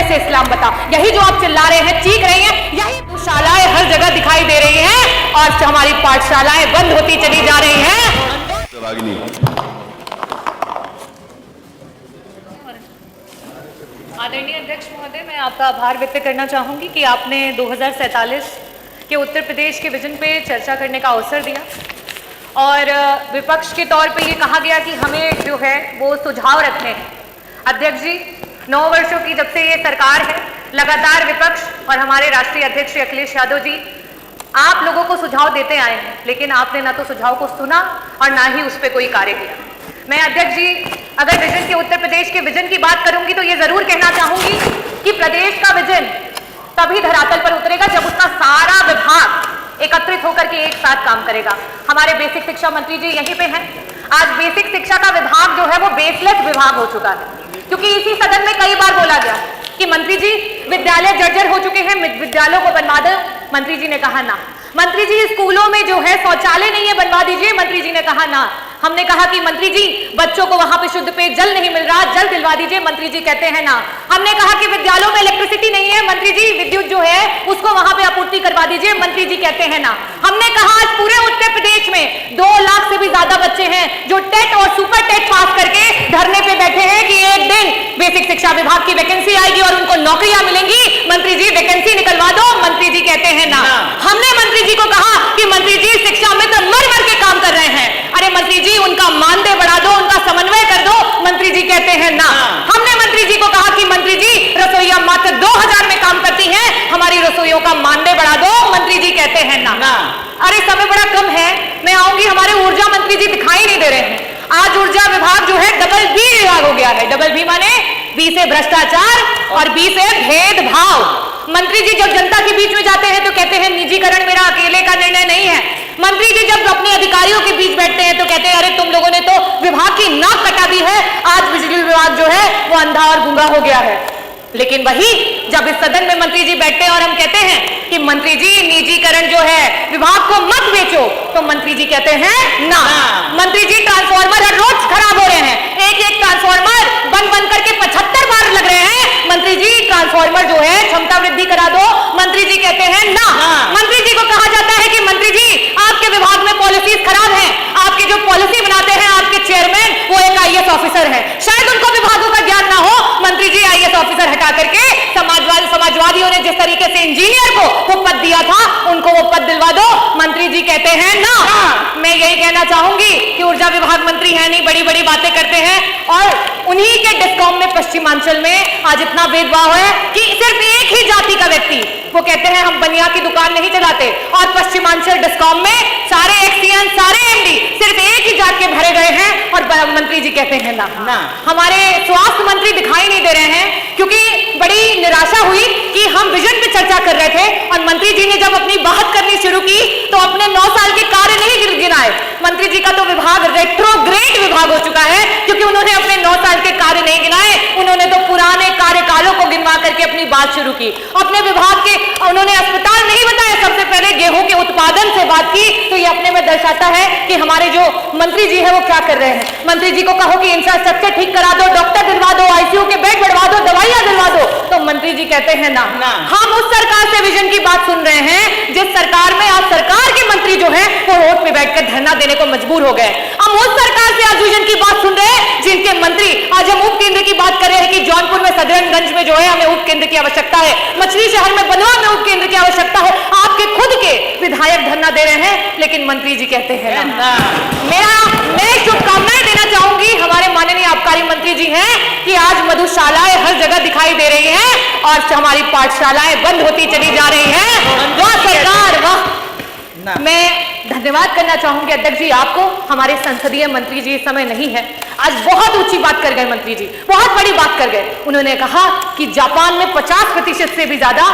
से इस्लाम बता। यही जो आप चिल्ला रहे हैं, चीख रही हैं, यही शालाएं हर जगह दिखाई दे रही हैं और हमारी पाठशालाएं बंद होती चली जा रही हैं। आदरणीय अध्यक्ष महोदय, मैं आपका आभार व्यक्त करना चाहूंगी कि आपने 2047 के उत्तर प्रदेश के विजन पे चर्चा करने का अवसर दिया और विपक्ष के तौर पे ये कहा गया कि हमें जो है वो सुझाव रखने हैं। अध्यक्ष जी, 9 वर्षों की जब से ये सरकार है, लगातार विपक्ष और हमारे राष्ट्रीय अध्यक्ष श्री अखिलेश यादव जी आप लोगों को सुझाव देते आए हैं, लेकिन आपने ना तो सुझाव को सुना और ना ही उस पर कोई कार्य किया। मैं अध्यक्ष जी अगर विजन के उत्तर प्रदेश के विजन की बात करूंगी तो ये जरूर कहना चाहूंगी कि प्रदेश का विजन तभी धरातल पर उतरेगा जब उसका सारा विभाग एकत्रित होकर के एक साथ काम करेगा। हमारे बेसिक शिक्षा मंत्री जी यहीं पे हैं। आज बेसिक शिक्षा का विभाग जो है वो बेसलेस विभाग हो चुका है, क्योंकि इसी सदन में कई बार बोला गया कि मंत्री जी विद्यालय जर्जर हो चुके हैं, विद्यालयों को बनवा दो। मंत्री जी ने कहा ना। मंत्री जी स्कूलों में जो है शौचालय नहीं है, बनवा दीजिए। मंत्री जी ने कहा ना। हमने कहा कि मंत्री जी बच्चों को वहां पे शुद्ध पेय जल नहीं मिल रहा, जल दिलवा दीजिए। मंत्री जी कहते हैं ना। हमने कहा कि विद्यालयों में इलेक्ट्रिसिटी नहीं है, मंत्री जी विद्युत जो है उसको वहां पे आपूर्ति करवा दीजिए। मंत्री जी कहते हैं ना। हमने कहा आज पूरे उत्तर प्रदेश में 2 लाख से भी ज्यादा बच्चे हैं जो टेट और सुपर टेट पास करके धरने पे बैठे हैं कि एक दिन बेसिक शिक्षा विभाग की वैकेंसी आएगी और उनको नौकरियां मिलेंगी। मंत्री जी वैकेंसी निकलवा दो। मंत्री जी कहते हैं ना। हमने मंत्री जी को कहा कि मंत्री जी शिक्षा में तो मर मर के काम कर रहे हैं, अरे मंत्री जी उनका मानदेय बढ़ा दो, उनका समन्वय कर दो। मंत्री जी कहते हैं ना। हमने मंत्री जी को कहा कि मंत्री जी रसोइया मात्र 2000 में काम करती हैं, हमारी रसोइयों का मानदेय बढ़ा दो। मंत्री जी कहते हैं ना। अरे समय बड़ा कम है, मैं आऊंगी। हमारे ऊर्जा मंत्री जी दिखाई नहीं दे रहे हैं। आज ऊर्जा विभाग जो है डबल बी विभाग हो गया है। डबल बी माने बी से भ्रष्टाचार और बी से भेदभाव। मंत्री जी जब जनता के बीच में जाते हैं तो कहते हैं निजीकरण मेरा अकेले का निर्णय नहीं है। मंत्री जी जब अपने अधिकारियों के बीच बैठते हैं तो कहते हैं अरे तुम लोगों ने तो विभाग की नाक कटा दी है, आज बिजली विभाग जो है वो अंधा और गूंगा हो गया है। लेकिन वही जब इस सदन में मंत्री जी बैठते हैं और हम कहते हैं कि मंत्री जी निजीकरण जो है विभाग को मत बेचो, तो मंत्री जी कहते हैं ना। मंत्री जी ट्रांसफार्मर हर रोज खराब हो रहे हैं, एक एक ट्रांसफार्मर बन करके 75 बार लग रहे हैं। मंत्री जी ट्रांसफार्मर जो है क्षमता वृद्धि करा दो। मंत्री जी कहते हैं ना। मंत्री जी को कहा जाता है कि मंत्री जी आपके विभाग में पॉलिसीज खराब हैं, आपके जो पॉलिसी बनाते हैं आपके चेयरमैन वो एक IAS ऑफिसर है, शायद उनको विभागों का ज्ञान ना हो। मंत्री जी IAS ऑफिसर हटा करके समाजवादियों ने जिस तरीके से इंजीनियर को वो पद दिया था उनको वो पद दिलवा दो। मंत्री जी कहते हैं ना। मैं यही कहना चाहूंगी कि ऊर्जा विभाग मंत्री है नहीं, बड़ी बड़ी बातें करते हैं और उन्हीं के डिस्कॉम में पश्चिमांचल में आज इतना भेदभाव है कि सिर्फ एक ही जाति का व्यक्ति, वो कहते हैं हम बनिया की दुकान नहीं चलाते, और पश्चिमांचल डिस्कॉम में सारे एक्सीएन सारे MD सिर्फ एक ही जात के भरे गए हैं और मंत्री जी कहते हैं ना। हमारे स्वास्थ्य मंत्री दिखाई नहीं दे रहे हैं, क्योंकि बड़ी निराशा हुई कि हम विजन पे चर्चा कर रहे थे और मंत्री जी ने जब अपनी बात करनी शुरू की तो अपने 9 साल के कार्य नहीं गिनाए। मंत्री जी का तो विभाग रेट्रोग्रेड विभाग हो चुका है, क्योंकि उन्होंने अपने 9 साल के कार्य नहीं गिनाए, उन्होंने तो पुराने कार्यकालों को गिनवा करके अपनी बात शुरू की। अपने विभाग के उन्होंने अस्पताल नहीं बताया, सबसे पहले गेहूं के उत्पादन से बात की, तो ये अपने में दर्शाता है कि हमारे जो मंत्री जी है वो क्या कर रहे हैं। मंत्री जी को कहो कि इंफ्रास्ट्रक्चर ठीक करा दो, डॉक्टर दिलवा दो, ICU के बेड बढ़वा दो, दवाइयां दिलवा दो, तो मंत्री जी कहते हैं ना। हम उस सरकार से विजन की बात सुन रहे हैं जिस सरकार में आज सरकार के मंत्री जो है वो रोड पे बैठकर धरना देने को मजबूर हो गए। हम उस सरकार से आज विजन की बात सुन रहे हैं जिनके मंत्री आज हम उप केंद्र की बात कर रहे हैं कि जौनपुर में सदरनगंज में जो है हमें उप केंद्र की आवश्यकता है, मछली शहर में बनवा में उप केंद्र की आवश्यकता है। आपके खुद के विधायक धरना दे रहे हैं, लेकिन मंत्री जी कहते हैं ना। मैं शुभकामनाएं देना चाहूंगी हमारे माननीय आबकारी मंत्री जी हैं कि आज मधुशालाएं हर जगह दिखाई दे रही हैं और हमारी पाठशालाएं बंद होती चली जा रही हैं। वाह सरकार वाह। मैं धन्यवाद करना चाहूंगी अध्यक्ष जी आपको। हमारे संसदीय मंत्री जी इस समय नहीं है, आज बहुत ऊंची बात कर गए मंत्री जी, बहुत बड़ी बात कर गए। उन्होंने कहा कि जापान में 50% से भी ज्यादा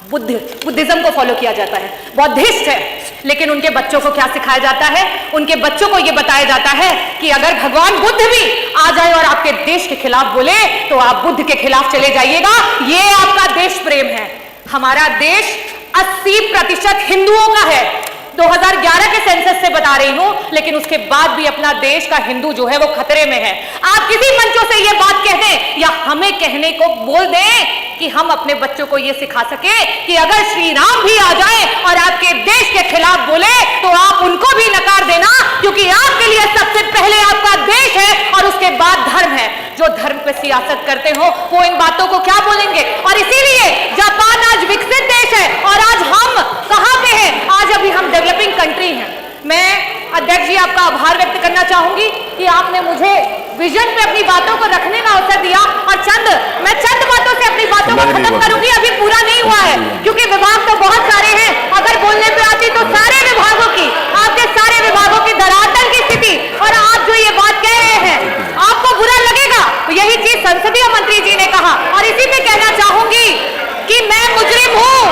बुद्धिज्म को फॉलो किया जाता है, बौद्धिस्ट है, लेकिन उनके बच्चों को क्या सिखाया जाता है? उनके बच्चों को यह बताया जाता है कि अगर भगवान बुद्ध भी आ जाए और आपके देश के खिलाफ बोले तो आप बुद्ध के खिलाफ चले जाइएगा। ये आपका देश प्रेम है। हमारा देश 80% हिंदुओं का है, 2011 के सेंसस से बता रही हूं, लेकिन उसके बाद भी अपना देश का हिंदू जो है वो खतरे में है। आप किसी मंचों से ये बात कह दें या हमें कहने को बोल दें कि हम अपने बच्चों को ये सिखा सके कि अगर श्री राम भी आ जाए और आपके देश के खिलाफ बोले तो आप उनको भी नकार देना, क्योंकि आपके लिए सबसे पहले आपका देश है और उसके बाद धर्म है। जो धर्म पे सियासत करते हो वो इन बातों को क्या बोलेंगे? और इसीलिए जापान आज विकसित देश है और आज हम कहां पे हैं? आज अभी हम डेवलपिंग कंट्री हैं। मैं अध्यक्ष जी आपका आभार व्यक्त करना चाहूंगी कि आपने मुझे विजन पे अपनी बातों को रखने का अवसर दिया और मैं चंद बातों से अपनी बातों को खत्म करूंगी। अभी पूरा नहीं हुआ है क्योंकि विभाग तो बहुत सारे हैं, अगर बोलने पे आती तो सारे विभागों की, आपके सारे विभागों की धरातल की स्थिति, और आप जो ये बात कह रहे हैं आपको बुरा लगेगा, तो यही चीज संसदीय मंत्री जी ने कहा और इसी पे कहना चाहूंगी कि मैं मुजरिम हूं।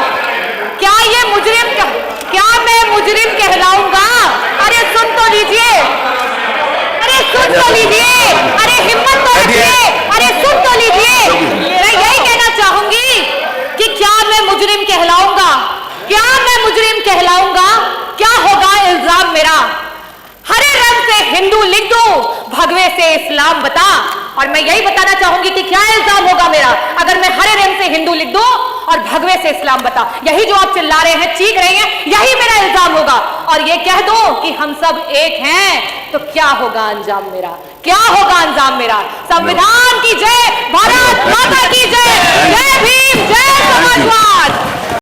क्या मैं मुजरिम कहलाऊंगा? अरे सुन तो लीजिए, अरे सुन तो लीजिए, अरे हिम्मत तो रखिए, अरे सुन तो लीजिए। मैं यही कहना चाहूंगी कि क्या मैं मुजरिम कहलाऊंगा? क्या मैं मुजरिम कहलाऊंगा? क्या होगा इल्जाम मेरा? हरे रंग से हिंदू लिख दो, भगवे से इस्लाम बता। और मैं यही बताना चाहूंगी कि क्या इल्जाम होगा मेरा अगर मैं हरे रंग से हिंदू लिख दूं और भगवे से इस्लाम बता। यही जो आप चिल्ला रहे हैं, चीख रहे हैं, यही मेरा इल्जाम होगा। और ये कह दो कि हम सब एक हैं, तो क्या होगा अंजाम मेरा? क्या होगा अंजाम मेरा? संविधान की जय, भारत माता की जय, जय भीम, जय समाजवाद।